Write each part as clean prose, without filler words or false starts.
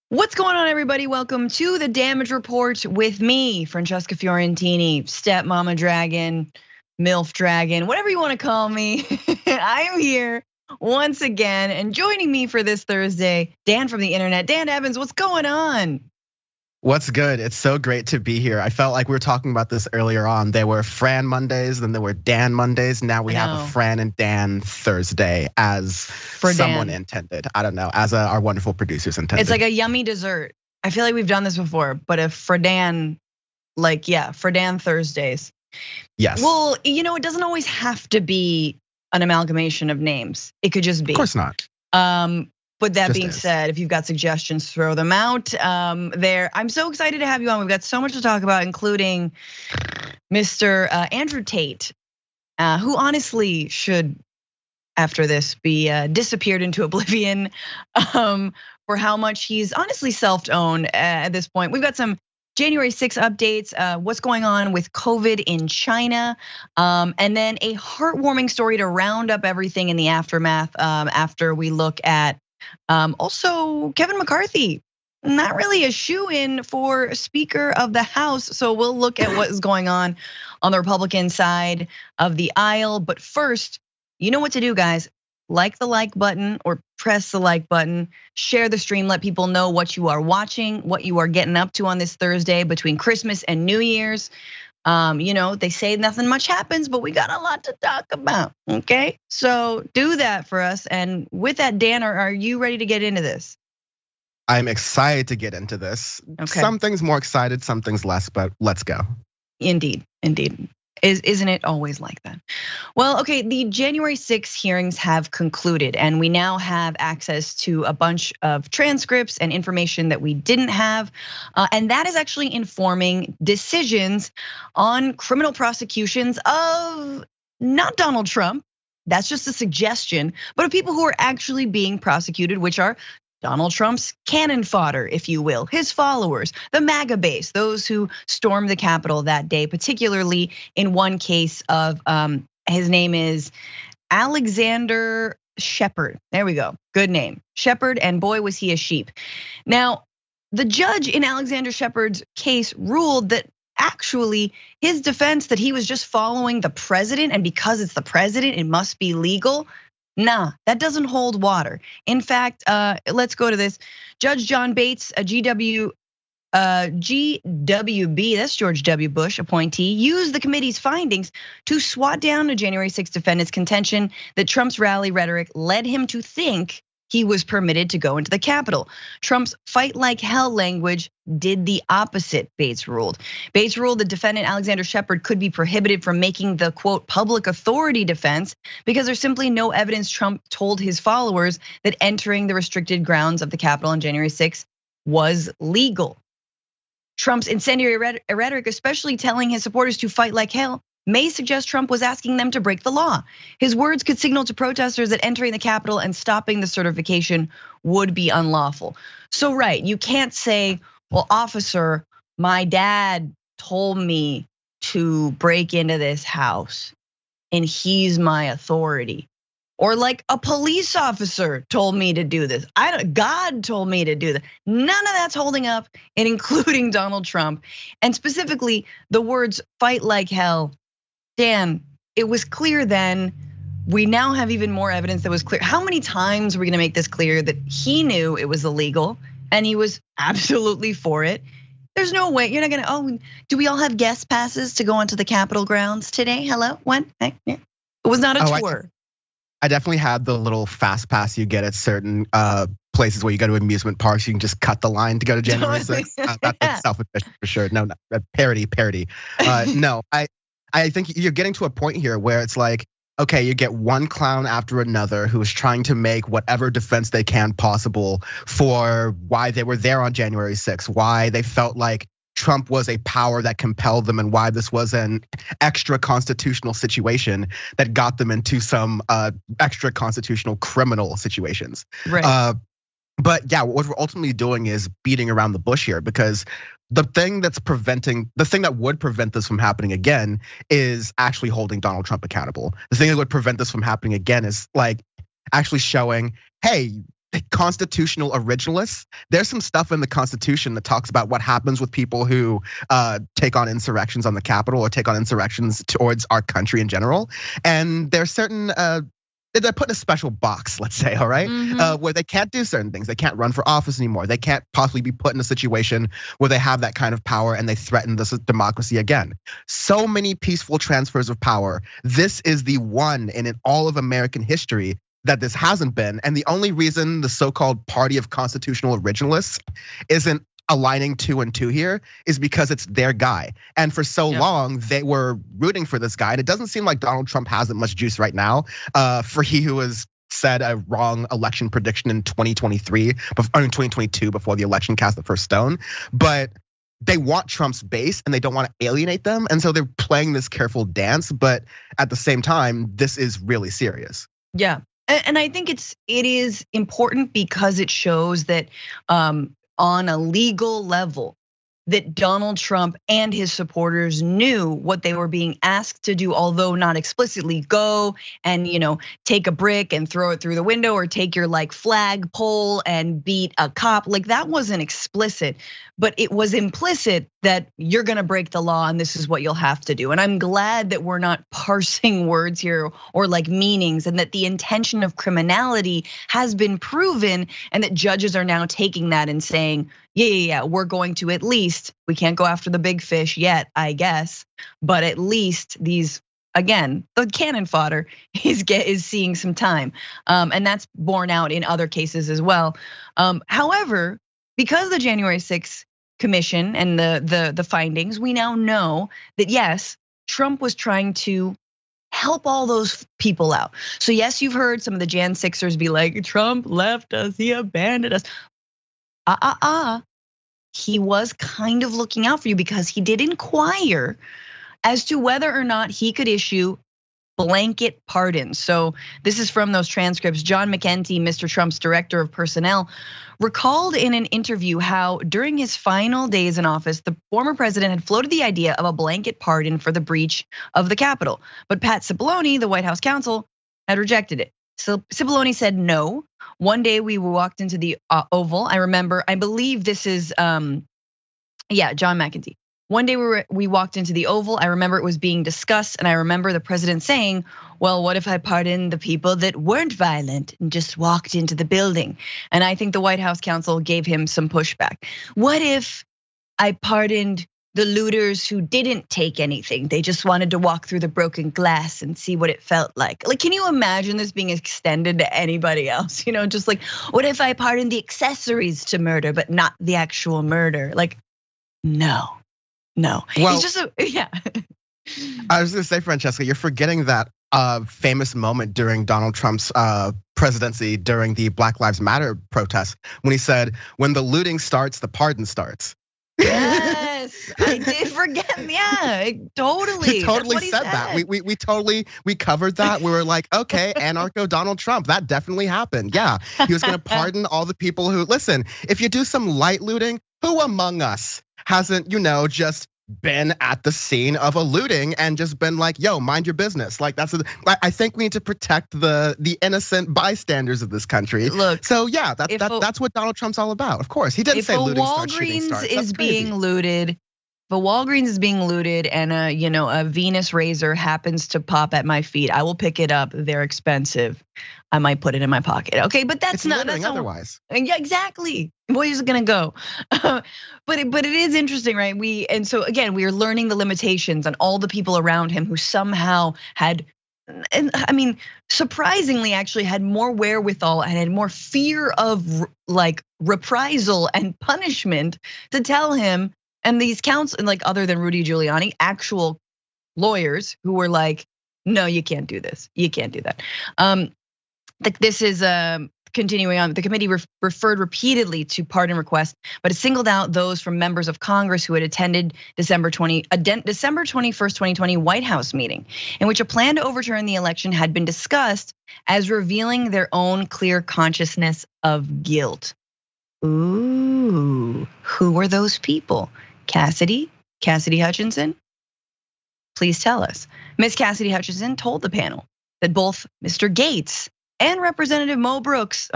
What's going on, everybody? Welcome to the Damage Report with me, Francesca Fiorentini, Stepmama Dragon, MILF Dragon, whatever you want to call me. I am here once again, and joining me for this Thursday, Dan from the internet. Dan Evans, what's going on? What's good? It's so great to be here. I felt like we were talking about this earlier on. There were Fran Mondays, then there were Dan Mondays. Now we have a Fran and Dan Thursday as someone intended. I don't know, as our wonderful producers intended. It's like a yummy dessert. I feel like we've done this before, but if Fredan, Fredan Thursdays. Yes. Well, it doesn't always have to be an amalgamation of names. It could just be. Of course not. But that being said, if you've got suggestions, throw them out there. I'm so excited to have you on. We've got so much to talk about, including Mr. Andrew Tate, who honestly should, after this, be disappeared into oblivion for how much he's honestly self-owned at this point. We've got some January 6 updates, what's going on with COVID in China, and then a heartwarming story to round up everything in the aftermath after we look at also Kevin McCarthy, not really a shoo-in for Speaker of the House. So we'll look at what is going on the Republican side of the aisle. But first, you know what to do, guys. Like the like button or press the like button, share the stream, let people know what you are watching, what you are getting up to on this Thursday between Christmas and New Year's. They say nothing much happens, but we got a lot to talk about, okay? So do that for us. And with that, Dan, are you ready to get into this? I'm excited to get into this. Okay. Some things more excited, some things less, but let's go. Indeed. Isn't it always like that? Well, okay, the January 6 hearings have concluded, and we now have access to a bunch of transcripts and information that we didn't have. And that is actually informing decisions on criminal prosecutions of not Donald Trump. That's just a suggestion, but of people who are actually being prosecuted, which are Donald Trump's cannon fodder, if you will, his followers, the MAGA base, those who stormed the Capitol that day, particularly in one case of, his name is Alexander Shepard. There we go, good name, Shepard, and boy was he a sheep. Now, the judge in Alexander Shepard's case ruled that actually his defense that he was just following the president, and because it's the president, it must be legal. Nah, that doesn't hold water. In fact, let's go to this. Judge John Bates, a GWB, that's George W. Bush appointee, used the committee's findings to swat down a January 6 defendant's contention that Trump's rally rhetoric led him to think he was permitted to go into the Capitol. Trump's fight like hell language did the opposite, Bates ruled. Bates ruled the defendant, Alexander Shepard, could be prohibited from making the quote public authority defense because there's simply no evidence Trump told his followers that entering the restricted grounds of the Capitol on January 6 was legal. Trump's incendiary rhetoric, especially telling his supporters to fight like hell, may suggest Trump was asking them to break the law. His words could signal to protesters that entering the Capitol and stopping the certification would be unlawful. So right, you can't say, well, officer, my dad told me to break into this house and he's my authority. Or like a police officer told me to do this. God told me to do that. None of that's holding up, and including Donald Trump. And specifically the words fight like hell. Dan, it was clear then, we now have even more evidence that was clear. How many times are we gonna make this clear that he knew it was illegal and he was absolutely for it? There's no way, you're not gonna, do we all have guest passes to go onto the Capitol grounds today? Hello, when? Hey, yeah. It was not a tour. I definitely had the little fast pass you get at certain places where you go to amusement parks. You can just cut the line to go to January 6th. That's self-efficient for sure. No, parody. No, I think you're getting to a point here where it's like, okay, you get one clown after another who is trying to make whatever defense they can possible for why they were there on January 6th, why they felt like Trump was a power that compelled them, and why this was an extra constitutional situation that got them into some extra constitutional criminal situations. Right. But yeah, what we're ultimately doing is beating around the bush here, because the thing that would prevent this from happening again is actually holding Donald Trump accountable. The thing that would prevent this from happening again is like actually showing, hey, constitutional originalists. There's some stuff in the Constitution that talks about what happens with people who take on insurrections on the Capitol or take on insurrections towards our country in general. And there's certain they're put in a special box, let's say, all right, where they can't do certain things. They can't run for office anymore. They can't possibly be put in a situation where they have that kind of power and they threaten this democracy again. So many peaceful transfers of power. This is the one in all of American history that this hasn't been. And the only reason the so-called party of constitutional originalists isn't aligning 2 and 2 here is because it's their guy. And for so long, they were rooting for this guy. And it doesn't seem like Donald Trump has that much juice right now. For he who has said a wrong election prediction in 2022 before the election cast the first stone. But they want Trump's base and they don't want to alienate them. And so they're playing this careful dance. But at the same time, this is really serious. Yeah. And I think it is important because it shows that on a legal level, that Donald Trump and his supporters knew what they were being asked to do, although not explicitly go and take a brick and throw it through the window or take your flag pole and beat a cop. Like that wasn't explicit, but it was implicit that you're gonna break the law and this is what you'll have to do. And I'm glad that we're not parsing words here or meanings, and that the intention of criminality has been proven, and that judges are now taking that and saying, yeah, we're going to at least, we can't go after the big fish yet, I guess, but at least these, again, the cannon fodder is seeing some time. And that's borne out in other cases as well. However, because the January 6th commission and the findings, we now know that yes, Trump was trying to help all those people out. So yes, you've heard some of the Jan 6ers be like, Trump left us, he abandoned us. He was kind of looking out for you because he did inquire as to whether or not he could issue blanket pardons. So this is from those transcripts. John McEntee, Mr. Trump's director of personnel, recalled in an interview how during his final days in office, the former president had floated the idea of a blanket pardon for the breach of the Capitol. But Pat Cipollone, the White House counsel, had rejected it. So Cipollone said no. One day we walked into the Oval. I believe this is, John McEntee. One day we walked into the Oval. I remember it was being discussed, and I remember the president saying, well, what if I pardoned the people that weren't violent and just walked into the building? And I think the White House counsel gave him some pushback. What if I pardoned the looters who didn't take anything? They just wanted to walk through the broken glass and see what it felt like. Can you imagine this being extended to anybody else? Just what if I pardoned the accessories to murder, but not the actual murder? No. Well, it's just yeah. I was gonna say, Francesca, you're forgetting that famous moment during Donald Trump's presidency during the Black Lives Matter protests when he said, when the looting starts, the pardon starts. Yes, I did forget. Yeah, totally. He totally said that. We covered that. We were like, okay, anarcho Donald Trump. That definitely happened. Yeah, he was gonna pardon all the people who, listen, if you do some light looting, who among us hasn't, just been at the scene of a looting and just been like, yo, mind your business. I think we need to protect the innocent bystanders of this country. Look, so yeah, that's what Donald Trump's all about. Of course, he didn't say looting starts, shooting starts. If a Walgreens is being looted, and a Venus razor happens to pop at my feet, I will pick it up. They're expensive. I might put it in my pocket. Okay, but that's not otherwise. Yeah, exactly. Where's it gonna go? But it is interesting, right? And so again, we are learning the limitations on all the people around him who somehow had, and I mean, surprisingly, actually had more wherewithal and had more fear of reprisal and punishment to tell him. And these counsel, other than Rudy Giuliani, actual lawyers who were like, no, you can't do this. You can't do that. This is continuing on. The committee referred repeatedly to pardon requests, but it singled out those from members of Congress who had attended December 21st, 2020 White House meeting, in which a plan to overturn the election had been discussed as revealing their own clear consciousness of guilt. Ooh, who were those people? Cassidy Hutchinson? Please tell us. Ms. Cassidy Hutchinson told the panel that both Mr. Gates and Representative Mo Brooks,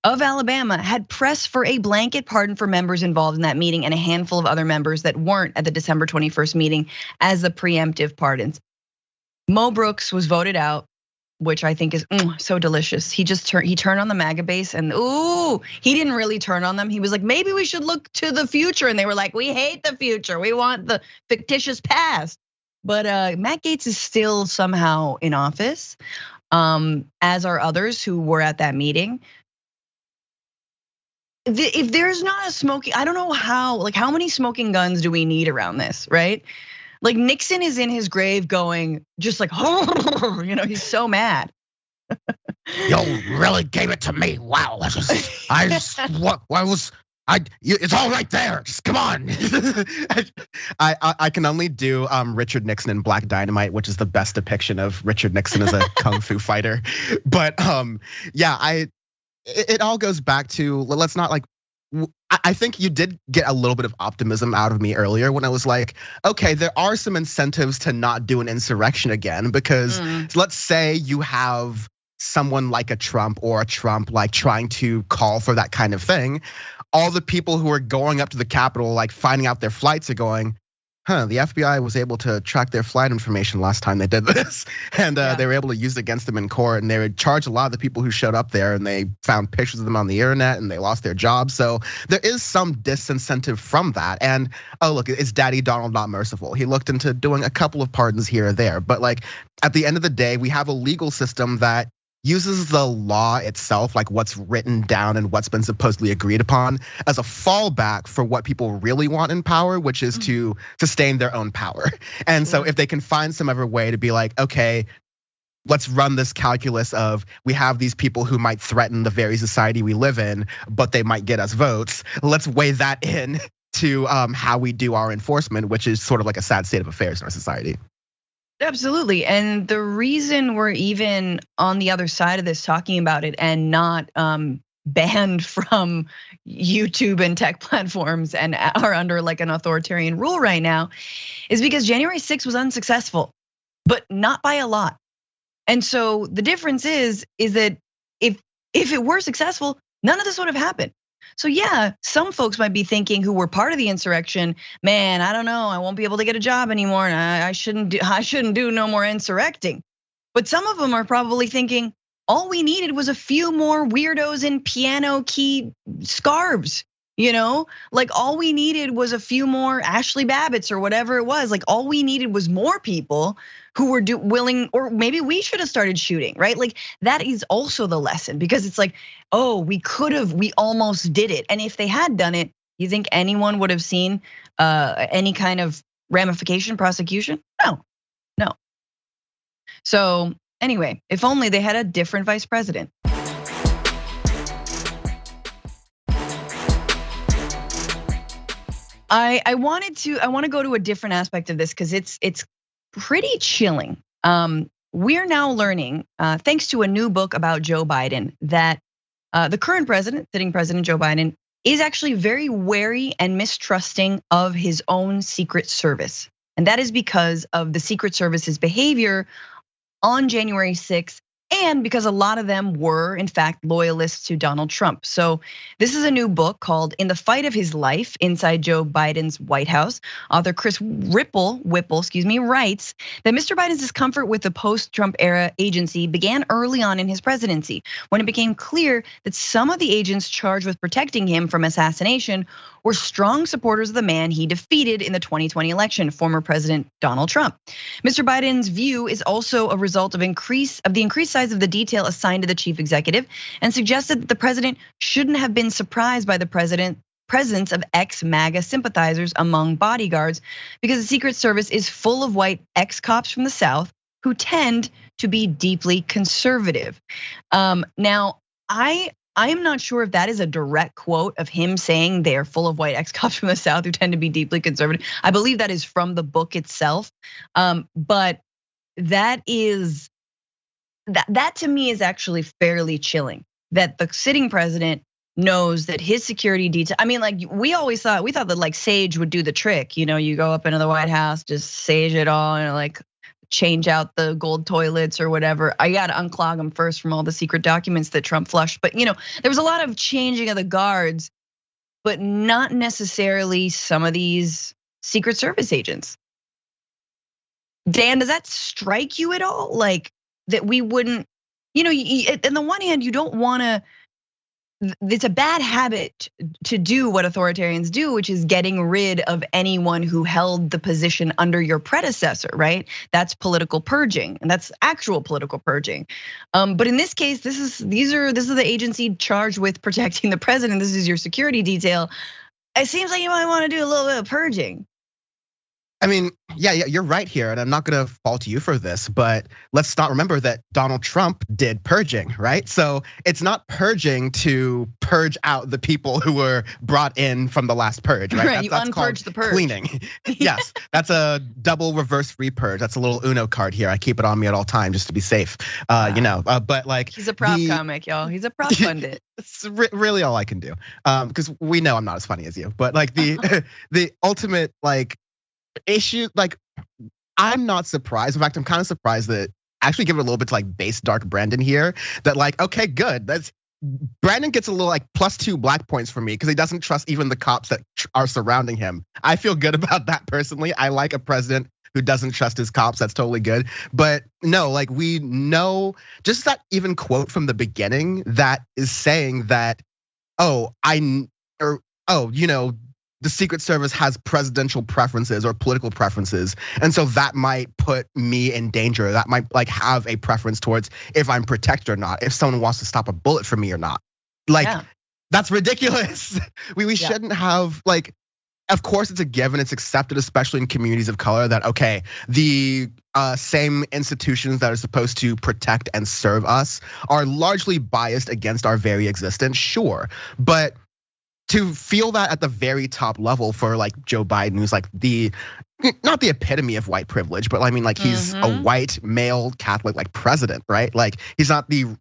of Alabama had pressed for a blanket pardon for members involved in that meeting and a handful of other members that weren't at the December 21st meeting as the preemptive pardons. Mo Brooks was voted out, which I think is so delicious. He turned on the MAGA base and he didn't really turn on them. He was like, maybe we should look to the future. And they were like, we hate the future. We want the fictitious past. But Matt Gaetz is still somehow in office, as are others who were at that meeting. If there's not a smoking, I don't know how many smoking guns do we need around this, right? Like Nixon is in his grave going just like, he's so mad. You really gave it to me. Wow. It's all right there. Just come on. I can only do Richard Nixon in Black Dynamite, which is the best depiction of Richard Nixon as a kung fu fighter. But yeah, it all goes back to, let's not like, I think you did get a little bit of optimism out of me earlier when I was like, okay, there are some incentives to not do an insurrection again, because let's say you have someone like a Trump or a Trump like trying to call for that kind of thing. All the people who are going up to the Capitol, like finding out their flights, are going, the FBI was able to track their flight information last time they did this. And they were able to use it against them in court. And they would charge a lot of the people who showed up there, and they found pictures of them on the internet and they lost their jobs. So there is some disincentive from that. And look, it's Daddy Donald not merciful. He looked into doing a couple of pardons here or there. But like at the end of the day, we have a legal system that uses the law itself, like what's written down and what's been supposedly agreed upon, as a fallback for what people really want in power, which is to sustain their own power. And so if they can find some other way to be like, okay, let's run this calculus of, we have these people who might threaten the very society we live in, but they might get us votes. Let's weigh that in to how we do our enforcement, which is sort of like a sad state of affairs in our society. Absolutely. And the reason we're even on the other side of this talking about it and not banned from YouTube and tech platforms and are under like an authoritarian rule right now is because January 6th was unsuccessful, but not by a lot. And so the difference is that if it were successful, none of this would have happened. So yeah, some folks might be thinking, who were part of the insurrection, man, I don't know, I won't be able to get a job anymore, and I shouldn't do no more insurrecting. But some of them are probably thinking, all we needed was a few more weirdos in piano key scarves, like all we needed was a few more Ashley Babbitts or whatever it was. Like all we needed was more people who were willing, or maybe we should have started shooting, right? Like that is also the lesson, because it's like, we almost did it. And if they had done it, you think anyone would have seen any kind of ramification, prosecution? No. So anyway, if only they had a different vice president. I want to go to a different aspect of this because it's pretty chilling. We're now learning, thanks to a new book about Joe Biden, that the current president, sitting President Joe Biden, is actually very wary and mistrusting of his own Secret Service. And that is because of the Secret Service's behavior on January 6th. And because a lot of them were, in fact, loyalists to Donald Trump. So this is a new book called In the Fight of His Life Inside Joe Biden's White House. Author Chris Whipple, writes that Mr. Biden's discomfort with the post-Trump era agency began early on in his presidency, when it became clear that some of the agents charged with protecting him from assassination were strong supporters of the man he defeated in the 2020 election, former President Donald Trump. Mr. Biden's view is also a result of the increased size of the detail assigned to the chief executive, and suggested that the president shouldn't have been surprised by the presence of ex-MAGA sympathizers among bodyguards, because the Secret Service is full of white ex-cops from the South who tend to be deeply conservative. Now, I am not sure if that is a direct quote of him saying they're full of white ex-cops from the South who tend to be deeply conservative. I believe that is from the book itself, but that to me is actually fairly chilling. That the sitting president knows that his security detail. I mean, like we thought that like Sage would do the trick. You go up into the White House, just sage it all, and like change out the gold toilets or whatever. I got to unclog them first from all the secret documents that Trump flushed. But there was a lot of changing of the guards, but not necessarily some of these Secret Service agents. Dan, does that strike you at all? Like that we wouldn't, on the one hand, you don't want to, it's a bad habit to do what authoritarians do, which is getting rid of anyone who held the position under your predecessor, right? That's political purging, and that's actual political purging. But in this case, this is the agency charged with protecting the president. This is your security detail. It seems like you might want to do a little bit of purging. I mean, yeah, you're right here, and I'm not gonna fault you for this, but let's not remember that Donald Trump did purging, right? So it's not purging to purge out the people who were brought in from the last purge, right? Right, you unpurge the purge. Cleaning. Yes, that's a double reverse repurge. That's a little Uno card here. I keep it on me at all times just to be safe, But like, he's a prop comic, y'all. He's a prop pundit. It's really all I can do, because we know I'm not as funny as you. But like the ultimate like issue, like I'm not surprised. In fact, I'm kind of surprised that actually give it a little bit to like base dark Brandon here. That like, okay, good. That's Brandon gets a little like +2 black points for me because he doesn't trust even the cops that are surrounding him. I feel good about that personally. I like a president who doesn't trust his cops. That's totally good. But no, like we know just that even quote from the beginning that is saying that, the Secret Service has presidential preferences or political preferences. And so that might put me in danger. That might like have a preference towards if I'm protected or not, if someone wants to stop a bullet for me or not. Like, that's ridiculous. We shouldn't have like, of course it's a given, it's accepted, especially in communities of color, that okay, the same institutions that are supposed to protect and serve us are largely biased against our very existence, sure. But to feel that at the very top level for like Joe Biden, who's like not the epitome of white privilege, but I mean like he's a white male Catholic like president, right? Like he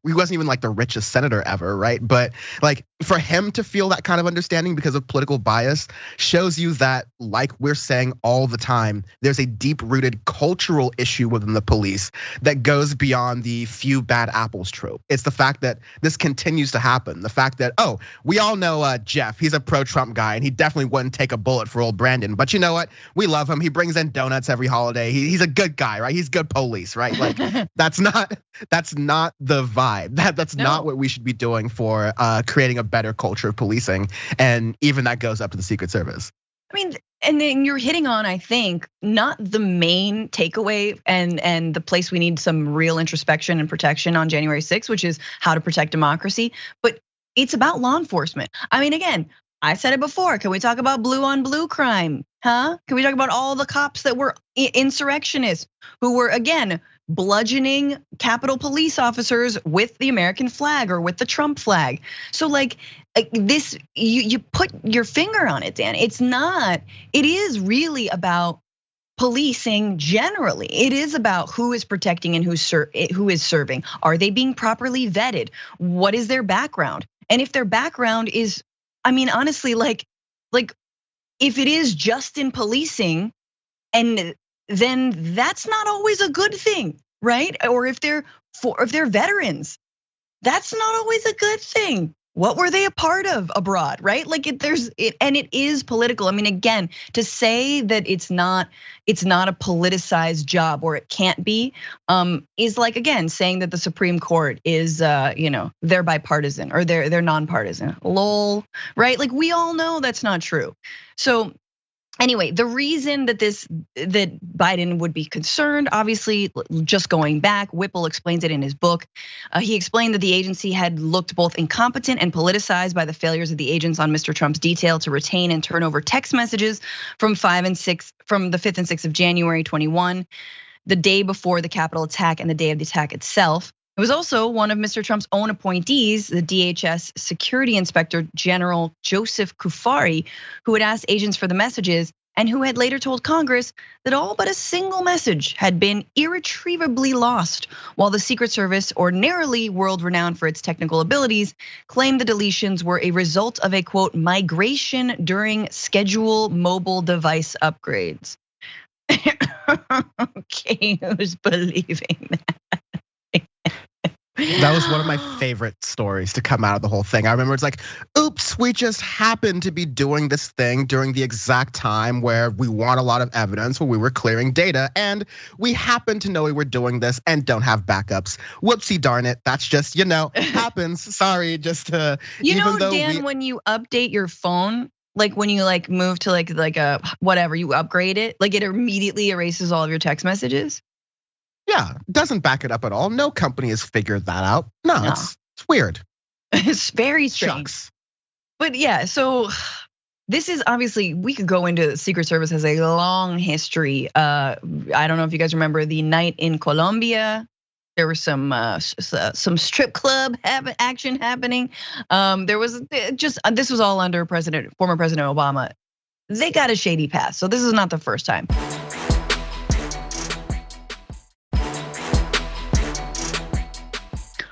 wasn't even like the richest senator ever, right? But like for him to feel that kind of understanding because of political bias shows you that, like we're saying all the time, there's a deep rooted cultural issue within the police that goes beyond the few bad apples trope. It's the fact that this continues to happen. The fact that, we all know Jeff, he's a pro-Trump guy and he definitely wouldn't take a bullet for old Brandon. But you know what? We love him. He brings in donuts every holiday. He's a good guy, right? He's good police, right? Like that's not the vibe. That's not what we should be doing for creating a better culture of policing. And even that goes up to the Secret Service. I mean, and then you're hitting on, I think, not the main takeaway and the place we need some real introspection and protection on January 6th, which is how to protect democracy, but it's about law enforcement. I mean, again, I said it before. Can we talk about blue on blue crime? Can we talk about all the cops that were insurrectionists who were, again, bludgeoning Capitol Police officers with the American flag or with the Trump flag? So like this, you put your finger on it, Dan. It is really about policing generally. It is about who is protecting and who is serving. Are they being properly vetted? What is their background? And if their background is, I mean, honestly, like if it is just in policing, and then that's not always a good thing, right? Or if they're veterans, that's not always a good thing. What were they a part of abroad, right? Like and it is political. I mean, again, to say that it's not a politicized job, or it can't be, is like, again, saying that the Supreme Court is, they're bipartisan or they're nonpartisan. Lol, right? Like we all know that's not true. So anyway, the reason that Biden would be concerned, obviously, just going back, Whipple explains it in his book. He explained that the agency had looked both incompetent and politicized by the failures of the agents on Mr. Trump's detail to retain and turn over text messages from the 5th and 6th of January 21, the day before the Capitol attack and the day of the attack itself. It was also one of Mr. Trump's own appointees, the DHS Security Inspector General Joseph Kufari, who had asked agents for the messages and who had later told Congress that all but a single message had been irretrievably lost, while the Secret Service, ordinarily world-renowned for its technical abilities, claimed the deletions were a result of a, quote, migration during scheduled mobile device upgrades. Okay, who's believing that? That was one of my favorite stories to come out of the whole thing. I remember it's like, oops, we just happened to be doing this thing during the exact time where we want a lot of evidence, where we were clearing data, and we happen to know we were doing this and don't have backups. Whoopsie darn it, that's just, happens. Sorry, just Dan, when you update your phone, like when you move to like a whatever, you upgrade it, like it immediately erases all of your text messages. Yeah, doesn't back it up at all. No company has figured that out. No. It's weird. It's very strange. Shucks. But yeah, so this is obviously, we could go into Secret Service has a long history. I don't know if you guys remember the night in Colombia. There was some strip club action happening. There was this was all under former President Obama. They got a shady past, so this is not the first time.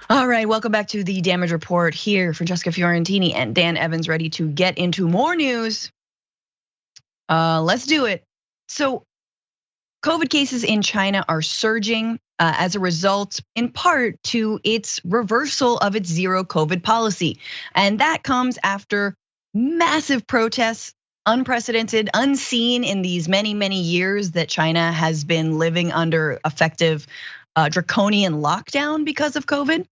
All right, welcome back to the Damage Report here. Francesca Fiorentini and Dan Evans ready to get into more news. Let's do it. So COVID cases in China are surging as a result, in part, to its reversal of its zero COVID policy. And that comes after massive protests, unprecedented, unseen in these many, many years that China has been living under effective draconian lockdown because of COVID.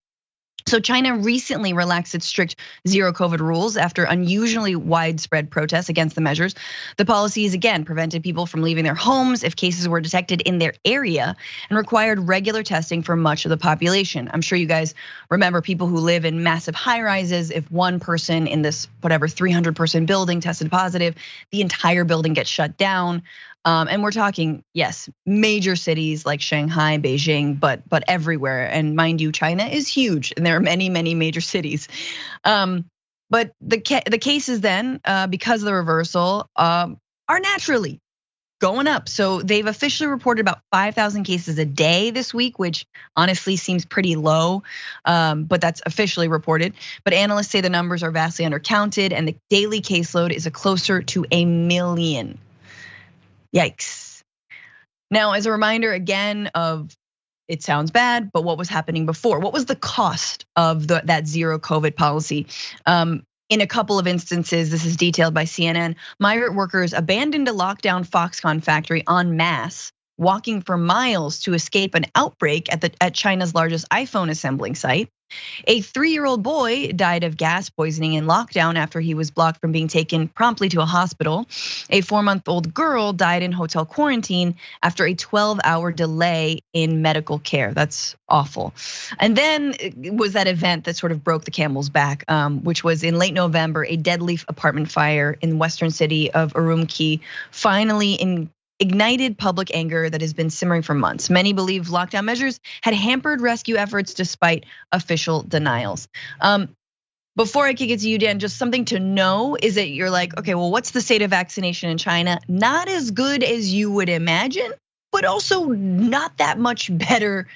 So China recently relaxed its strict zero COVID rules after unusually widespread protests against the measures. The policies again prevented people from leaving their homes if cases were detected in their area and required regular testing for much of the population. I'm sure you guys remember people who live in massive high rises. If one person in this 300-person building tested positive, the entire building gets shut down. And we're talking, yes, major cities like Shanghai, Beijing, but everywhere. And mind you, China is huge, and there are many, many major cities. But the cases then, because of the reversal, are naturally going up. So they've officially reported about 5,000 cases a day this week, which honestly seems pretty low, but that's officially reported. But analysts say the numbers are vastly undercounted, and the daily caseload is closer to 1 million. Yikes. Now, as a reminder again of, it sounds bad, but what was happening before? What was the cost of that zero COVID policy? In a couple of instances, this is detailed by CNN, migrant workers abandoned a lockdown Foxconn factory en masse, walking for miles to escape an outbreak at China's largest iPhone assembling site. A 3-year-old boy died of gas poisoning in lockdown after he was blocked from being taken promptly to a hospital. A 4-month-old girl died in hotel quarantine after a 12-hour delay in medical care. That's awful. And then it was that event that sort of broke the camel's back, which was in late November, a deadly apartment fire in the western city of Urumqi finally ignited public anger that has been simmering for months. Many believe lockdown measures had hampered rescue efforts despite official denials. Before I kick it to you, Dan, just something to know is that you're like, okay, well, what's the state of vaccination in China? Not as good as you would imagine, but also not that much better,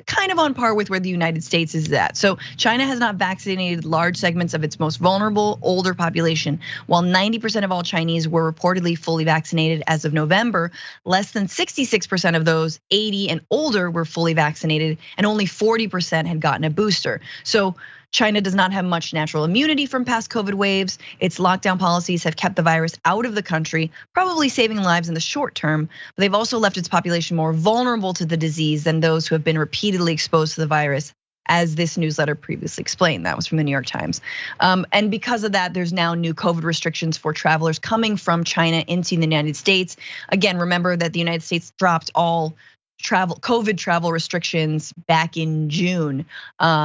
kind of on par with where the United States is at. So China has not vaccinated large segments of its most vulnerable, older population. While 90% of all Chinese were reportedly fully vaccinated as of November, less than 66% of those 80 and older were fully vaccinated, and only 40% had gotten a booster. So China does not have much natural immunity from past COVID waves. Its lockdown policies have kept the virus out of the country, probably saving lives in the short term. But they've also left its population more vulnerable to the disease than those who have been repeatedly exposed to the virus, as this newsletter previously explained. That was from the New York Times. And because of that, there's now new COVID restrictions for travelers coming from China into the United States. Again, remember that the United States dropped all COVID travel restrictions back in June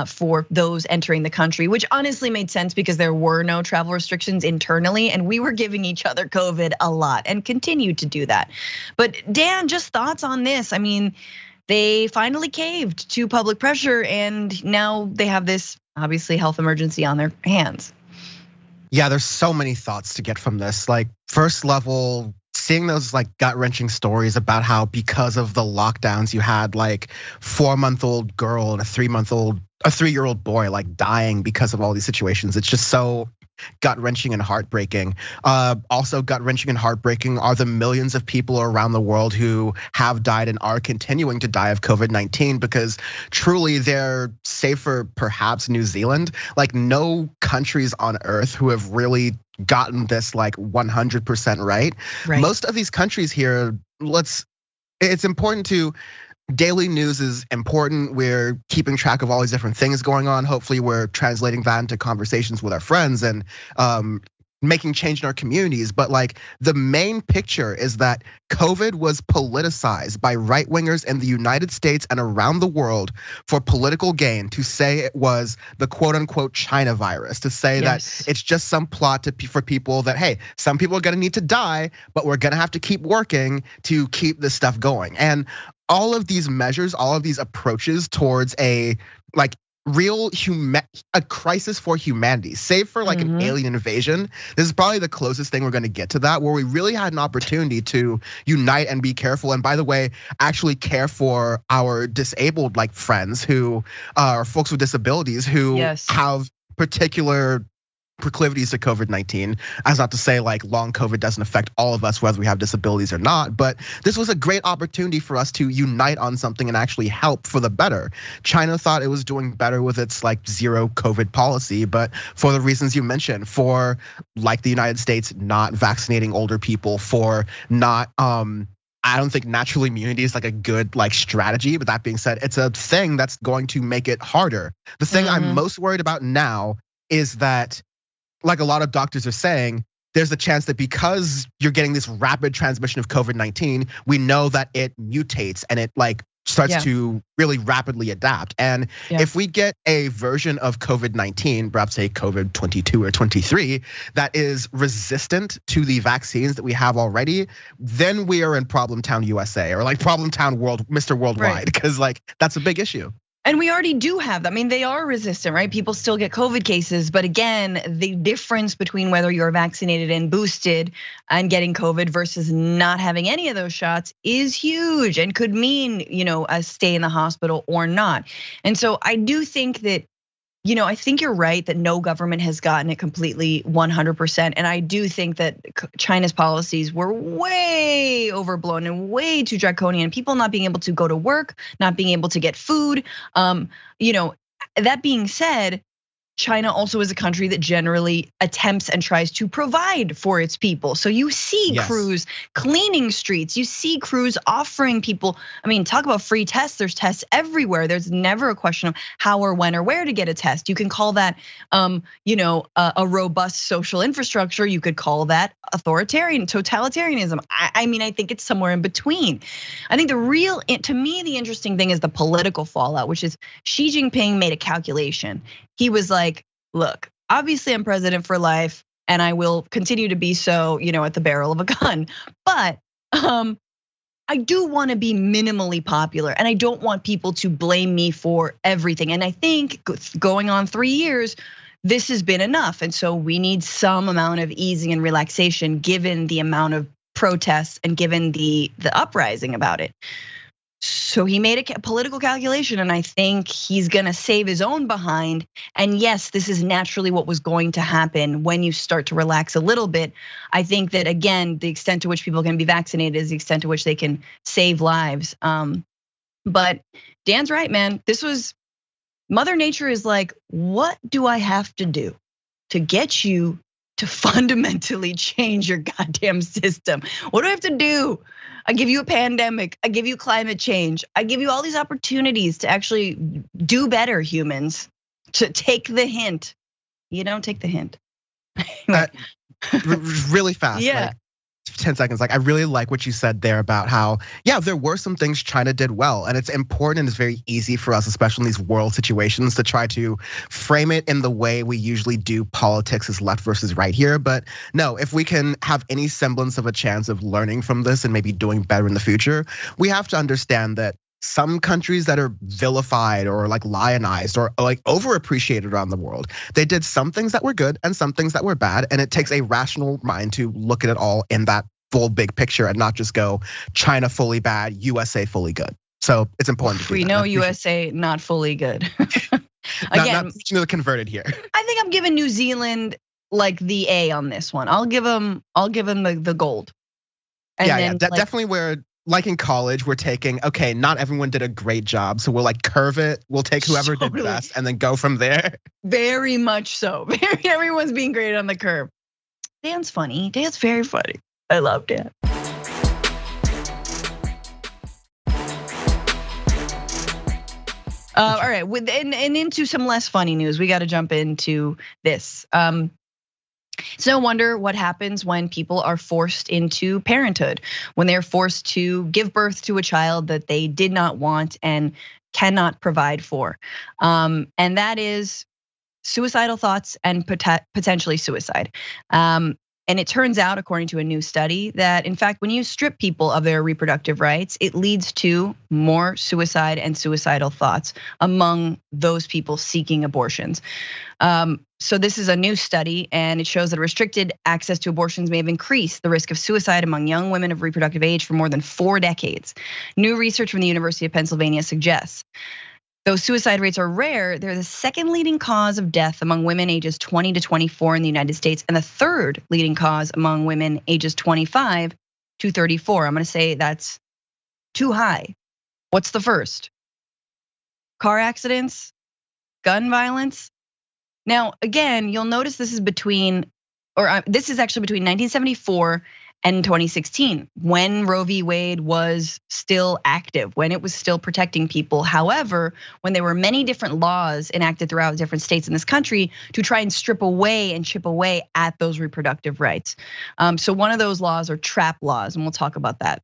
for those entering the country, which honestly made sense because there were no travel restrictions internally, and we were giving each other COVID a lot and continue to do that. But Dan, just thoughts on this? I mean, they finally caved to public pressure, and now they have this obviously health emergency on their hands. Yeah, there's so many thoughts to get from this. Like, first level, seeing those like gut-wrenching stories about how because of the lockdowns you had like 4-month-old girl and a 3-year-old boy like dying because of all these situations. It's just so gut-wrenching and heartbreaking. Also gut-wrenching and heartbreaking are the millions of people around the world who have died and are continuing to die of COVID-19, because truly they're safer, perhaps New Zealand. Like, no countries on earth who have really gotten this like 100% right. Most of these countries here, it's important to, daily news is important. We're keeping track of all these different things going on. Hopefully we're translating that into conversations with our friends and making change in our communities. But like, the main picture is that COVID was politicized by right wingers in the United States and around the world for political gain, to say it was the quote unquote China virus, to say that it's just some plot for people that, hey, some people are gonna need to die, but we're gonna have to keep working to keep this stuff going. And all of these measures, all of these approaches towards a like a crisis for humanity, save for like an alien invasion, this is probably the closest thing we're gonna get to that, where we really had an opportunity to unite and be careful. And by the way, actually care for our disabled like friends who are folks with disabilities who have particular proclivities to COVID-19, as not to say like long COVID doesn't affect all of us, whether we have disabilities or not, but this was a great opportunity for us to unite on something and actually help for the better. China thought it was doing better with its like zero COVID policy, but for the reasons you mentioned, for like the United States not vaccinating older people, for not I don't think natural immunity is like a good like strategy, but that being said, it's a thing that's going to make it harder. The thing I'm most worried about now is that, like a lot of doctors are saying, there's a chance that because you're getting this rapid transmission of COVID-19, we know that it mutates and it like starts to really rapidly adapt. And if we get a version of COVID-19, perhaps say COVID-22 or 23, that is resistant to the vaccines that we have already, then we are in Problem Town USA, or like Problem Town Mr. Worldwide, because like that's a big issue. And we already do have that. I mean, they are resistant, right? People still get COVID cases, but again, the difference between whether you're vaccinated and boosted and getting COVID versus not having any of those shots is huge, and could mean, a stay in the hospital or not. And so I do think that, I think you're right that no government has gotten it completely 100%. And I do think that China's policies were way overblown and way too draconian. People not being able to go to work, not being able to get food. That being said, China also is a country that generally attempts and tries to provide for its people. So you see crews cleaning streets, you see crews offering people, I mean, talk about free tests, there's tests everywhere. There's never a question of how or when or where to get a test. You can call that, a robust social infrastructure. You could call that totalitarianism. I mean, I think it's somewhere in between. I think to me, the interesting thing is the political fallout, which is Xi Jinping made a calculation. He was like, look, obviously I'm president for life and I will continue to be so, at the barrel of a gun. But I do want to be minimally popular and I don't want people to blame me for everything. And I think going on 3 years, this has been enough. And so we need some amount of easing and relaxation given the amount of protests and given the uprising about it. So he made a political calculation, and I think he's gonna save his own behind. And yes, this is naturally what was going to happen when you start to relax a little bit. I think that again, the extent to which people can be vaccinated is the extent to which they can save lives. But Dan's right, man. Mother Nature is like, what do I have to do to get you to fundamentally change your goddamn system? What do I have to do? I give you a pandemic, I give you climate change, I give you all these opportunities to actually do better, humans, to take the hint. You don't take the hint. Really fast. Yeah. 10 seconds. Like, I really like what you said there about how, there were some things China did well, and it's important and it's very easy for us, especially in these world situations, to try to frame it in the way we usually do politics as left versus right here. But no, if we can have any semblance of a chance of learning from this and maybe doing better in the future, we have to understand that some countries that are vilified or like lionized or like overappreciated around the world, they did some things that were good and some things that were bad. And it takes a rational mind to look at it all in that full big picture and not just go China fully bad, USA fully good. So it's important to do that. We know USA not fully good. Again, not preaching to the converted here. I think I'm giving New Zealand like the A on this one. I'll give him the gold. And yeah, definitely where, like in college, we're taking, okay, not everyone did a great job, so we'll like curve it. We'll take whoever did best and then go from there. Very much so. Everyone's being graded on the curve. Dan's funny. Dan's very funny. I love Dan. All right, and into some less funny news. We got to jump into this. It's no wonder what happens when people are forced into parenthood, when they're forced to give birth to a child that they did not want and cannot provide for. And that is suicidal thoughts and potentially suicide. And it turns out, according to a new study, that in fact, when you strip people of their reproductive rights, it leads to more suicide and suicidal thoughts among those people seeking abortions. So this is a new study, and it shows that restricted access to abortions may have increased the risk of suicide among young women of reproductive age for more than 4 decades. New research from the University of Pennsylvania suggests though suicide rates are rare, they're the second leading cause of death among women ages 20 to 24 in the United States, and the third leading cause among women ages 25 to 34. I'm gonna say that's too high. What's the first? Car accidents, gun violence. Now, again, you'll notice this is this is actually between 1974 and 2016, when Roe v. Wade was still active, when it was still protecting people. However, when there were many different laws enacted throughout different states in this country to try and strip away and chip away at those reproductive rights. So one of those laws are trap laws, and we'll talk about that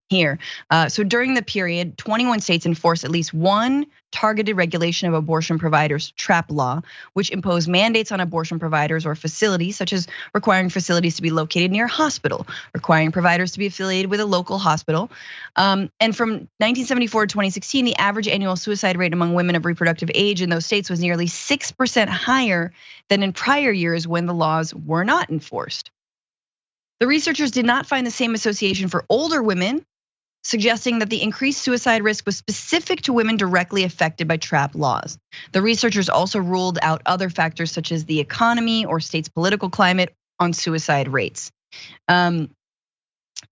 here. So during the period, 21 states enforced at least one targeted regulation of abortion providers trap law, which imposed mandates on abortion providers or facilities, such as requiring facilities to be located near a hospital, requiring providers to be affiliated with a local hospital. And from 1974 to 2016, the average annual suicide rate among women of reproductive age in those states was nearly 6% higher than in prior years when the laws were not enforced. The researchers did not find the same association for older women, suggesting that the increased suicide risk was specific to women directly affected by trap laws. The researchers also ruled out other factors such as the economy or state's political climate on suicide rates. In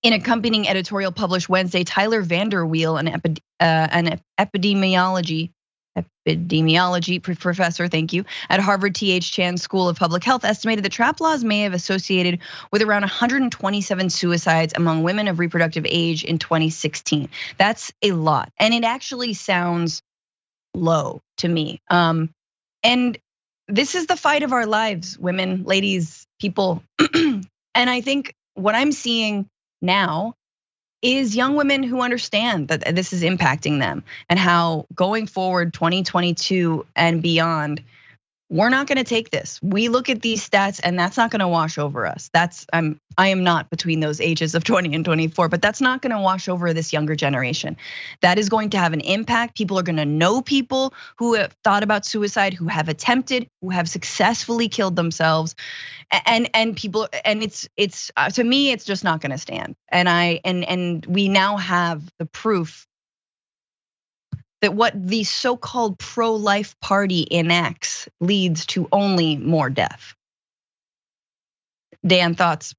accompanying editorial published Wednesday, Tyler Vanderweel, an epidemiology professor, thank you, at Harvard T.H. Chan School of Public Health, estimated that trap laws may have associated with around 127 suicides among women of reproductive age in 2016. That's a lot, and it actually sounds low to me. And this is the fight of our lives, women, ladies, people. And I think what I'm seeing now is young women who understand that this is impacting them, and how going forward 2022 and beyond, we're not gonna take this. We look at these stats and that's not gonna wash over us. I am not between those ages of 20 and 24, but that's not gonna wash over this younger generation. That is going to have an impact. People are gonna know people who have thought about suicide, who have attempted, who have successfully killed themselves. And people, and it's to me, it's just not gonna stand. And we now have the proof that what the so-called pro-life party enacts leads to only more death. Dan, thoughts?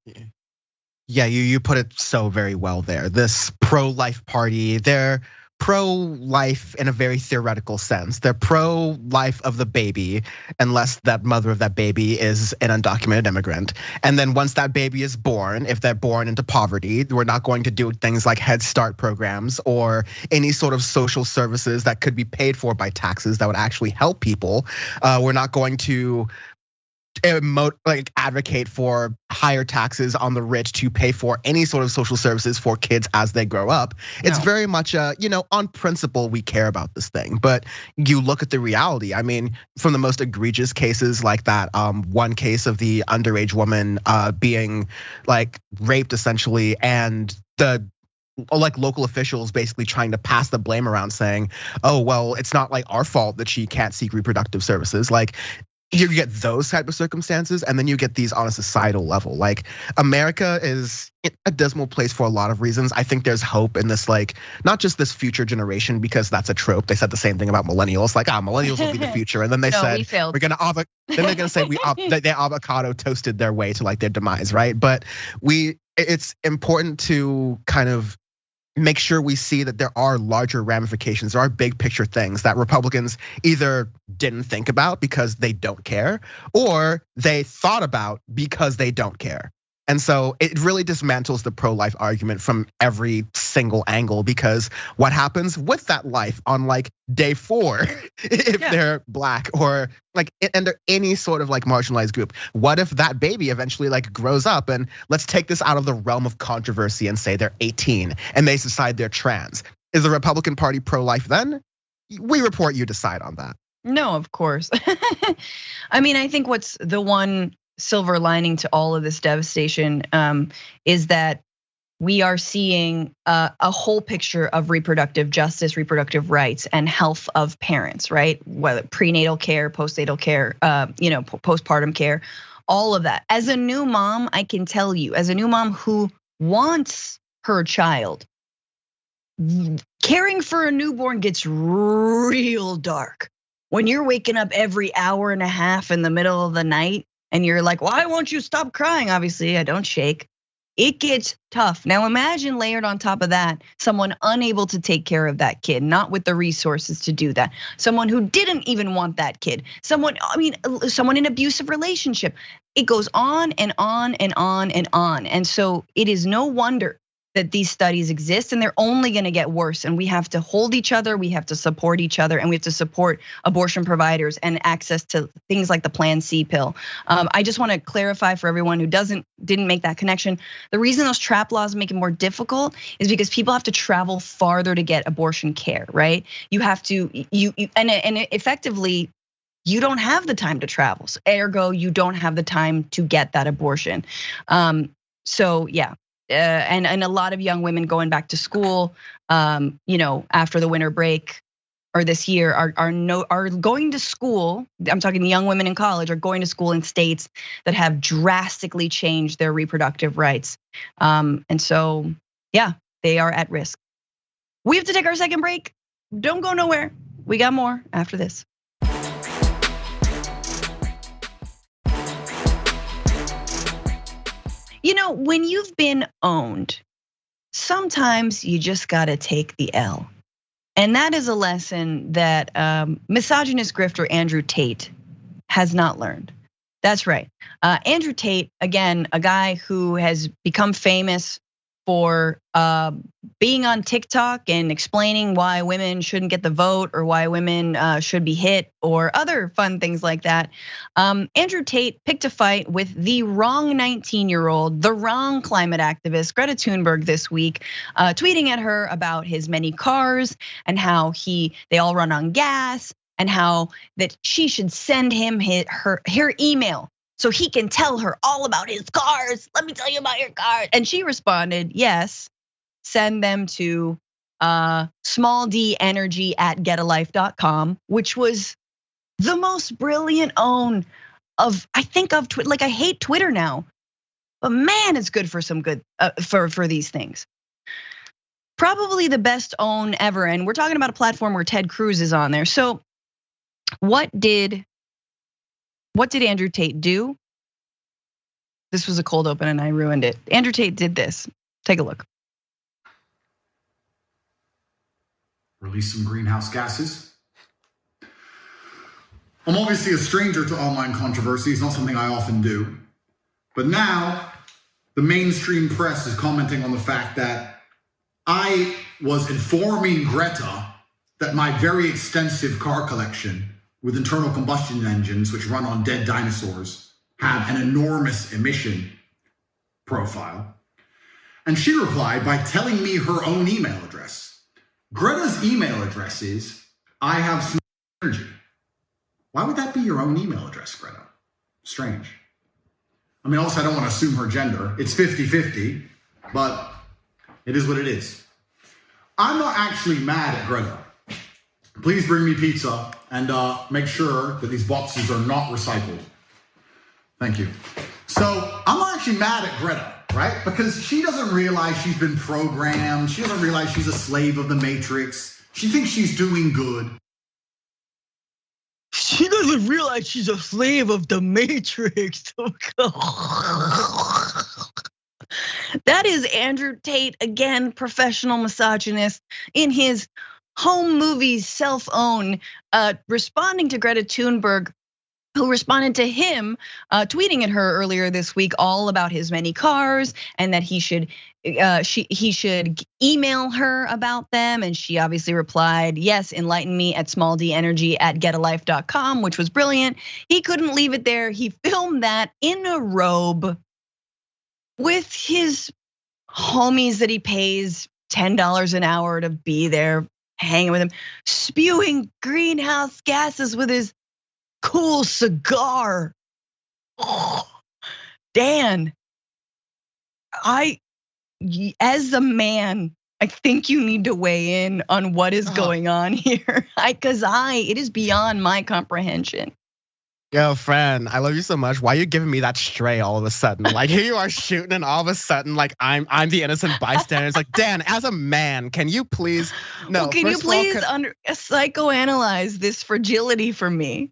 Yeah, you put it so very well there. This pro-life party, they're pro-life in a very theoretical sense. They're pro-life of the baby, unless that mother of that baby is an undocumented immigrant. And then once that baby is born, if they're born into poverty, we're not going to do things like Head Start programs or any sort of social services that could be paid for by taxes that would actually help people. We're not going to advocate for higher taxes on the rich to pay for any sort of social services for kids as they grow up. It's very much on principle, we care about this thing, but you look at the reality. I mean, from the most egregious cases like that, one case of the underage woman being like raped essentially, and the local officials basically trying to pass the blame around saying, oh, well, it's not like our fault that she can't seek reproductive services. Like, you get those type of circumstances, and then you get these on a societal level. Like, America is a dismal place for a lot of reasons. I think there's hope in this, like, not just this future generation, because that's a trope. They said the same thing about millennials, like, millennials will be the future, and then they said we're gonna then they're gonna say they avocado toasted their way to like their demise, right? But it's important to kind of make sure we see that there are larger ramifications, there are big picture things that Republicans either didn't think about because they don't care, or they thought about because they don't care. And so it really dismantles the pro-life argument from every single angle, because what happens with that life on like day 4, if they're black or like under any sort of like marginalized group? What if that baby eventually like grows up, and let's take this out of the realm of controversy and say they're 18 and they decide they're trans? Is the Republican Party pro-life then? We report, you decide on that. No, of course. I mean, I think what's the one silver lining to all of this devastation is that we are seeing a whole picture of reproductive justice, reproductive rights, and health of parents, right? Whether prenatal care, postnatal care, postpartum care, all of that. As a new mom, I can tell you, as a new mom who wants her child, caring for a newborn gets real dark. When you're waking up every hour and a half in the middle of the night, and you're like, why won't you stop crying? Obviously, I don't shake. It gets tough. Now imagine layered on top of that, someone unable to take care of that kid, not with the resources to do that. Someone who didn't even want that kid. Someone in an abusive relationship. It goes on and on and on and on. And so it is no wonder that these studies exist, and they're only gonna get worse. And we have to hold each other, we have to support each other, and we have to support abortion providers and access to things like the Plan C pill. I just wanna clarify for everyone who didn't make that connection. The reason those trap laws make it more difficult is because people have to travel farther to get abortion care, right? You have to, and effectively, you don't have the time to travel. So ergo, you don't have the time to get that abortion. So yeah. And a lot of young women going back to school, after the winter break or this year are going to school. I'm talking young women in college are going to school in states that have drastically changed their reproductive rights. And so, yeah, they are at risk. We have to take our second break. Don't go nowhere. We got more after this. When you've been owned, sometimes you just gotta take the L. And that is a lesson that misogynist grifter Andrew Tate has not learned. That's right. Andrew Tate, again, a guy who has become famous for being on TikTok and explaining why women shouldn't get the vote or why women should be hit or other fun things like that. Andrew Tate picked a fight with the wrong 19-year-old, the wrong climate activist, Greta Thunberg, this week, tweeting at her about his many cars and how they all run on gas, and how that she should send him her email so he can tell her all about his cars. Let me tell you about your cars. And she responded, yes, send them to smalldenergy@getalife.com, which was the most brilliant own of Twitter. Like, I hate Twitter now, but man, it's good for some good for these things. Probably the best own ever. And we're talking about a platform where Ted Cruz is on there. So what did Andrew Tate do? This was a cold open and I ruined it. Andrew Tate did this. Take a look. Release some greenhouse gases. I'm obviously a stranger to online controversy. It's not something I often do. But now the mainstream press is commenting on the fact that I was informing Greta that my very extensive car collection with internal combustion engines, which run on dead dinosaurs, have an enormous emission profile. And she replied by telling me her own email address. Greta's email address is, I have some energy. Why would that be your own email address, Greta? Strange. I mean, also, I don't want to assume her gender. It's 50-50, but it is what it is. I'm not actually mad at Greta. please bring me pizza and make sure that these boxes are not recycled. Thank you. So I'm not actually mad at Greta, right? Because she doesn't realize she's been programmed. She doesn't realize she's a slave of the Matrix. She thinks she's doing good. She doesn't realize she's a slave of the Matrix. That is Andrew Tate, again, professional misogynist in his home movies, self-own, responding to Greta Thunberg, who responded to him, tweeting at her earlier this week all about his many cars and that he should email her about them. And she obviously replied, yes, enlighten me at smalldenergy@getalife.com, which was brilliant. He couldn't leave it there. He filmed that in a robe with his homies that he pays $10 an hour to be there, hanging with him, spewing greenhouse gases with his cool cigar. Oh, Dan, as a man, I think you need to weigh in on what is going on here. Because it is beyond my comprehension. Yo, friend, I love you so much. Why are you giving me that stray all of a sudden? Like here you are shooting, and all of a sudden, like I'm the innocent bystander. It's like, Dan, as a man, can you please? No, well, can you please psychoanalyze this fragility for me?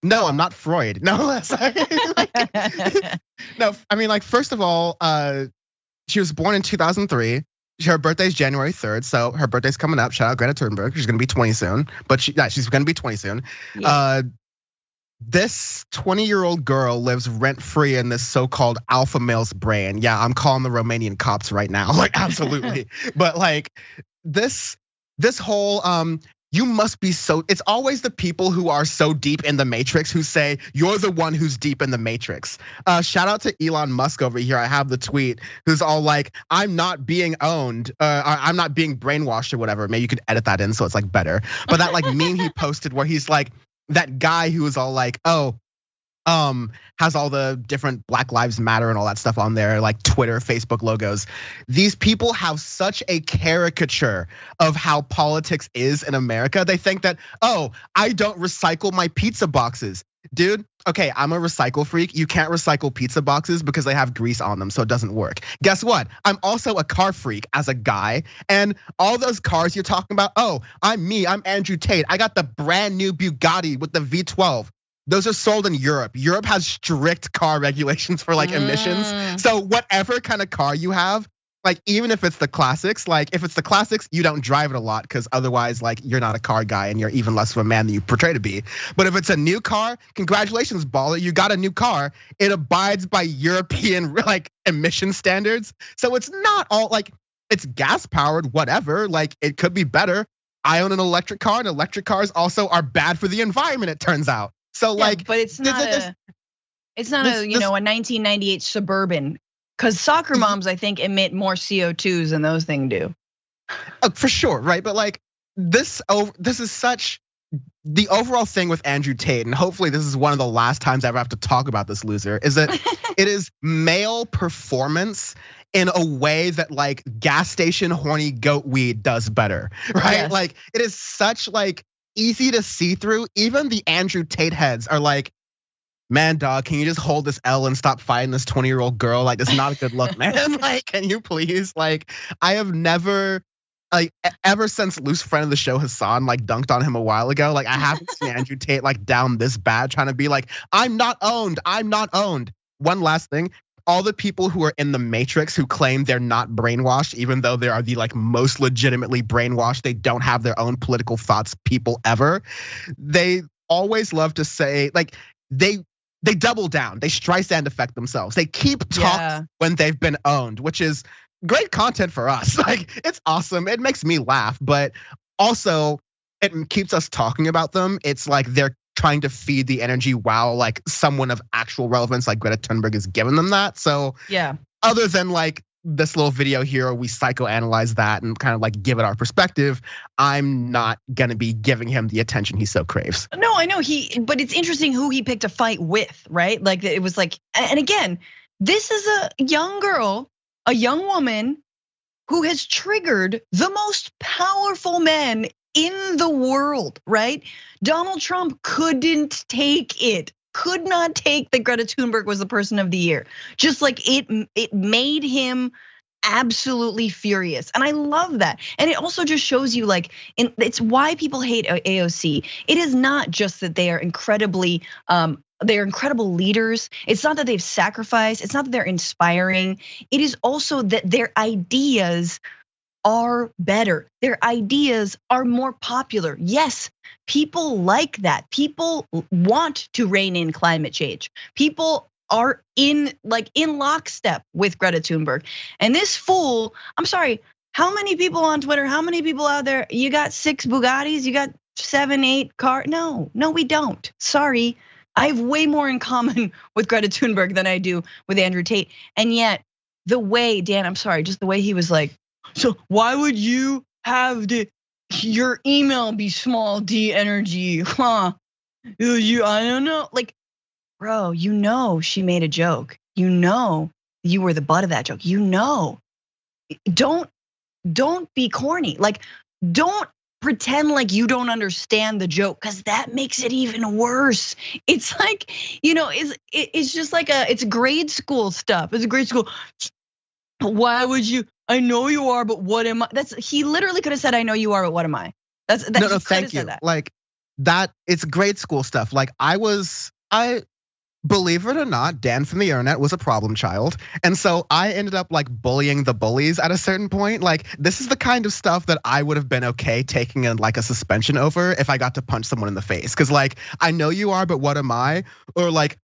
No, I'm not Freud. No, sorry. No, I mean, like, first of all, she was born in 2003. Her birthday's January 3rd, so her birthday's coming up. Shout out Greta Thunberg. She's gonna be 20 soon, but she's gonna be 20 soon. Yeah. This 20-year-old girl lives rent-free in this so-called alpha male's brain. Yeah, I'm calling the Romanian cops right now. Like, absolutely. But like this whole you must be so, it's always the people who are so deep in the Matrix who say, you're the one who's deep in the Matrix. Shout out to Elon Musk over here. I have the tweet who's all like, I'm not being owned. I'm not being brainwashed or whatever. Maybe you could edit that in so it's like better. But that like meme he posted where he's like, that guy who was all like, has all the different Black Lives Matter and all that stuff on there, like Twitter, Facebook logos. These people have such a caricature of how politics is in America. They think that, I don't recycle my pizza boxes. Dude, okay, I'm a recycle freak. You can't recycle pizza boxes because they have grease on them, so it doesn't work. Guess what? I'm also a car freak as a guy. And all those cars you're talking about, I'm Andrew Tate. I got the brand new Bugatti with the V12. Those are sold in Europe. Europe has strict car regulations for like emissions. So whatever kind of car you have, like even if it's the classics, like if it's the classics, you don't drive it a lot because otherwise like you're not a car guy and you're even less of a man than you portray to be. But if it's a new car, congratulations, baller, you got a new car. It abides by European like emission standards. So it's not all like, it's gas powered, whatever, like it could be better. I own an electric car and electric cars also are bad for the environment, it turns out. So like, but it's not a 1998 Suburban, because soccer moms I think emit more CO2s than those things do. For sure, right? But like this is such the overall thing with Andrew Tate, and hopefully this is one of the last times I ever have to talk about this loser, is that it is male performance in a way that like gas station horny goat weed does better, right? Yes. Like it is such like easy to see through. Even the Andrew Tate heads are like, man, dog, can you just hold this L and stop fighting this 20-year-old girl? Like, it's not a good look, man. Like, can you please? Like, I have never, like, ever since loose friend of the show Hassan like dunked on him a while ago, like I haven't seen Andrew Tate like down this bad, trying to be like, I'm not owned. I'm not owned. One last thing. All the people who are in the Matrix who claim they're not brainwashed, even though they are the like most legitimately brainwashed, they don't have their own political thoughts people ever. They always love to say like they double down. They Streisand affect themselves. They keep talking when they've been owned, which is great content for us. Like it's awesome. It makes me laugh, but also it keeps us talking about them. It's like they're trying to feed the energy while like someone of actual relevance like Greta Thunberg is giving them that. So yeah, other than like this little video here, we psychoanalyze that and kind of like give it our perspective. I'm not gonna be giving him the attention he so craves. No, I know but it's interesting who he picked a fight with, right? Like it was like, and again, this is a young girl, a young woman who has triggered the most powerful men in the world, right? Donald Trump couldn't take it. Could not take that Greta Thunberg was the person of the year. Just like it made him absolutely furious. And I love that. And it also just shows you like, it's why people hate AOC. It is not just that they are incredibly, they're incredible leaders. It's not that they've sacrificed. It's not that they're inspiring. It is also that their ideas are better. Their ideas are more popular. Yes, people like that. People want to rein in climate change. People are in lockstep with Greta Thunberg. And this fool, I'm sorry, how many people on Twitter, how many people out there, you got 6 Bugattis, you got 7, 8 cars? No, we don't. Sorry, I have way more in common with Greta Thunberg than I do with Andrew Tate. And yet, the way, Dan, I'm sorry, just the way he was like, so why would you have your email be small D energy? Huh? I don't know. Like, bro, you know she made a joke. You know you were the butt of that joke. You know. Don't be corny. Like, don't pretend like you don't understand the joke, because that makes it even worse. It's like, it's just like it's grade school stuff. It's a grade school. Why would you? I know you are, but what am I? He literally could have said, I know you are, but what am I? No, thank you. Like that, it's grade school stuff. Like I believe it or not, Dan from the internet was a problem child. And so I ended up like bullying the bullies at a certain point. Like this is the kind of stuff that I would have been okay taking a suspension over if I got to punch someone in the face. Cause like, I know you are, but what am I? Or like,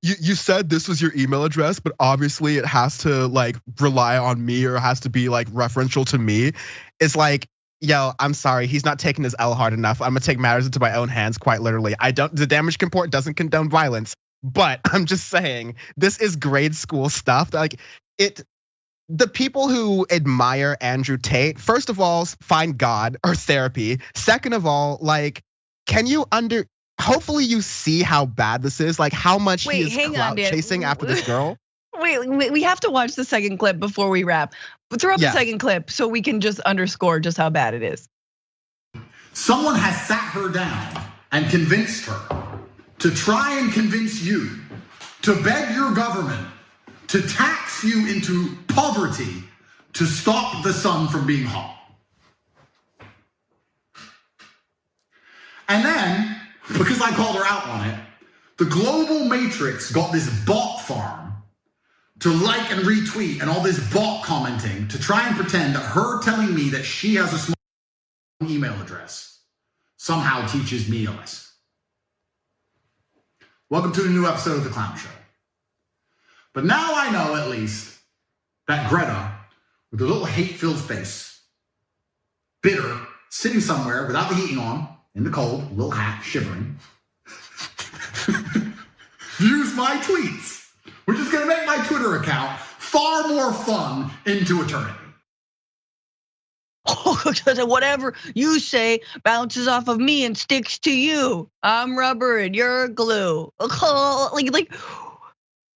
you said this was your email address, but obviously it has to like rely on me or has to be like referential to me. It's like, yo, I'm sorry, he's not taking his L hard enough. I'm gonna take matters into my own hands, quite literally. The damage report doesn't condone violence. But I'm just saying, this is grade school stuff. Like the people who admire Andrew Tate, first of all, find God or therapy. Second of all, like, hopefully you see how bad this is, like how much he is clout chasing after this girl. Wait, we have to watch the second clip before we wrap. Throw up the second clip so we can just underscore just how bad it is. Someone has sat her down and convinced her to try and convince you to beg your government to tax you into poverty to stop the sun from being hot. And then, because I called her out on it, the global matrix got this bot farm to like and retweet and all this bot commenting to try and pretend that her telling me that she has a small email address somehow teaches me a lesson. Welcome to a new episode of The Clown Show. But now I know, at least, that Greta, with a little hate-filled face, bitter, sitting somewhere without the heating on, in the cold, a little hat, shivering, views my tweets, which is gonna make my Twitter account far more fun into eternity. Whatever you say bounces off of me and sticks to you. I'm rubber and you're glue. Like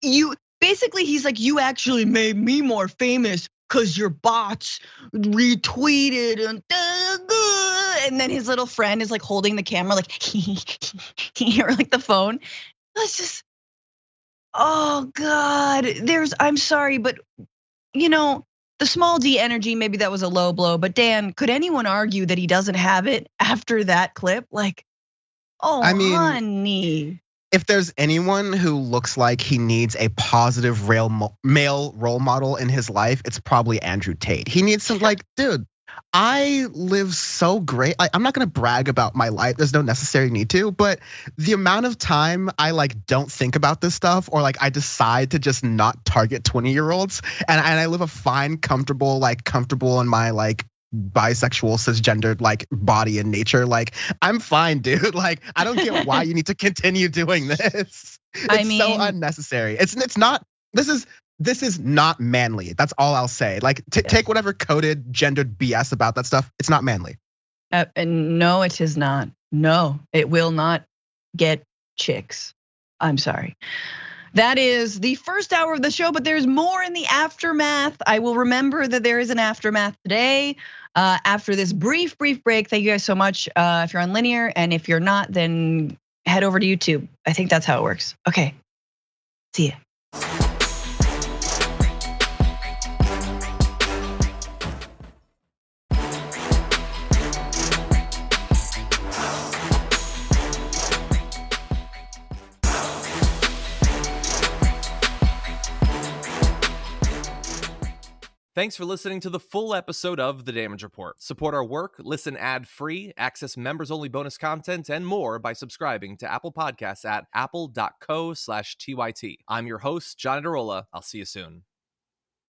you basically, he's like, you actually made me more famous because your bots retweeted and then his little friend is like holding the camera like or like the phone. Let's just, oh God, I'm sorry, but the small D energy, maybe that was a low blow, but Dan, could anyone argue that he doesn't have it after that clip? Like, honey. If there's anyone who looks like he needs a positive male role model in his life, it's probably Andrew Tate. He needs some dude, I live so great. I'm not gonna brag about my life. There's no necessary need to, but the amount of time I don't think about this stuff, or I decide to just not target 20-year-olds, and I live a fine, comfortable in my bisexual, cisgendered body and nature. I'm fine, dude. I don't get why you need to continue doing this. It's so unnecessary. It's not. This is not manly. That's all I'll say. Take whatever coded, gendered BS about that stuff. It's not manly. And no, it is not. No, it will not get chicks. I'm sorry. That is the first hour of the show, but there's more in the aftermath. I will remember that there is an aftermath today. after this brief break. Thank you guys so much. If you're on linear, and if you're not, then head over to YouTube. I think that's how it works. Okay, see ya. Thanks for listening to the full episode of The Damage Report. Support our work, listen ad-free, access members-only bonus content, and more by subscribing to Apple Podcasts at apple.co/TYT. I'm your host, John Adarola. I'll see you soon.